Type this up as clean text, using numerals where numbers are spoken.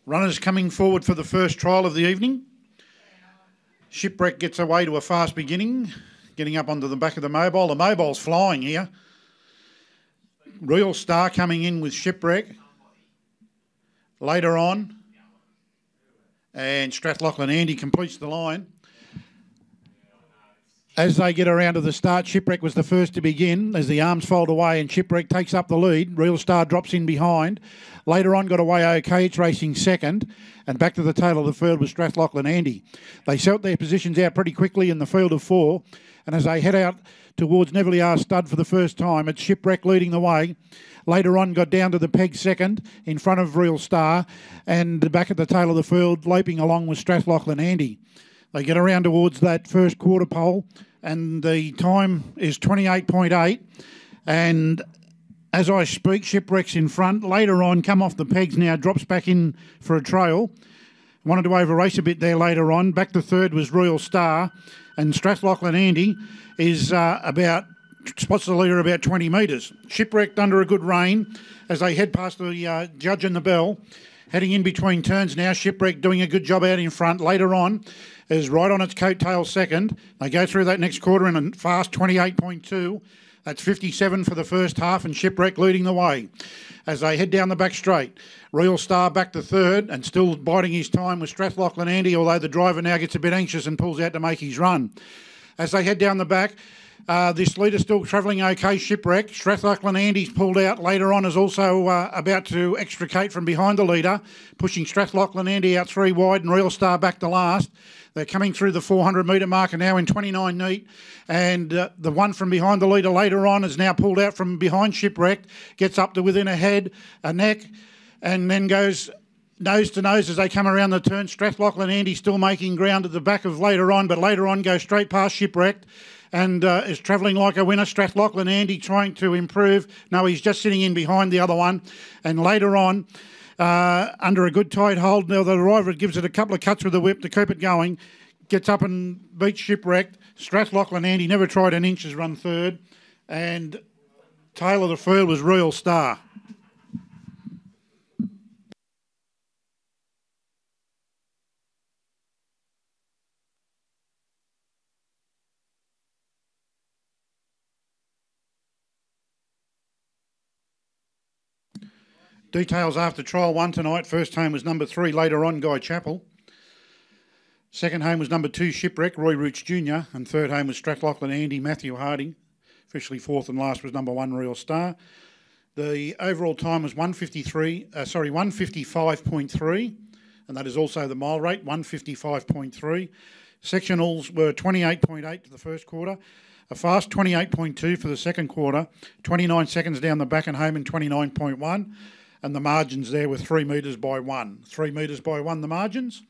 Runners coming forward for the first trial of the evening. Shipwreck gets away to a fast beginning, getting up onto the back of the mobile. The mobile's flying here. Royal Star coming in with Shipwreck later on. And Strathlachlan Andy completes the line. As they get around to the start, Shipwreck was the first to begin. As the arms fold away and Shipwreck takes up the lead, Real Star drops in behind. Later on got away okay, it's racing second. And back to the tail of the field was Strathlachlan Andy. They set their positions out pretty quickly in the field of four. And as they head out towards Neville Stud for the first time, it's Shipwreck leading the way. Later on got down to the peg second in front of Real Star. And back at the tail of the field, loping along with Strathlachlan Andy. They get around towards that first quarter pole. And the time is 28.8. And as I speak, Shipwreck's in front. Later on, come off the pegs now, drops back in for a trail. Wanted to over-race a bit there later on. Back to third was Royal Star. And Strathlachlan Andy is spots the leader about 20 metres. Shipwrecked under a good rain as they head past the judge and the bell. Heading in between turns now, Shipwreck doing a good job out in front. Later on is right on its coattail second. They go through that next quarter in a fast 28.2. That's 57 for the first half and Shipwreck leading the way. As they head down the back straight, Royal Star back to third and still biding his time with Strathlachlan Andy, although the driver now gets a bit anxious and pulls out to make his run. As they head down the back, this leader still travelling okay, Shipwreck. Strathlachlan Andy's pulled out later on, is also about to extricate from behind the leader, pushing Strathlachlan Andy out three wide and Royal Star back to last. They're coming through the 400 metre marker now in 29 neat, and the one from behind the leader later on is now pulled out from behind Shipwreck, gets up to within a head, a neck, and then goes nose to nose as they come around the turn. Strathlachlan Andy still making ground at the back of later on, but later on goes straight past Shipwreck and is travelling like a winner. Strathlachlan Andy trying to improve. No, he's just sitting in behind the other one. And later on, under a good tight hold, now the driver gives it a couple of cuts with the whip to keep it going. Gets up and beats Shipwreck. Strathlachlan Andy never tried an inch, has run third. And tail of the field was Royal Star. Details after trial one tonight. First home was number 3, later on, Guy Chappell. Second home was number 2, Shipwreck, Roy Roots Jr. And third home was Strathlachlan Andy, Matthew Harding. Officially fourth and last was number 1, Royal Star. The overall time was 155.3, and that is also the mile rate, 155.3. Sectionals were 28.8 to the first quarter, a fast 28.2 for the second quarter, 29 seconds down the back and home in 29.1. And the margins there were 3 metres by 1. 3 metres by 1, the margins.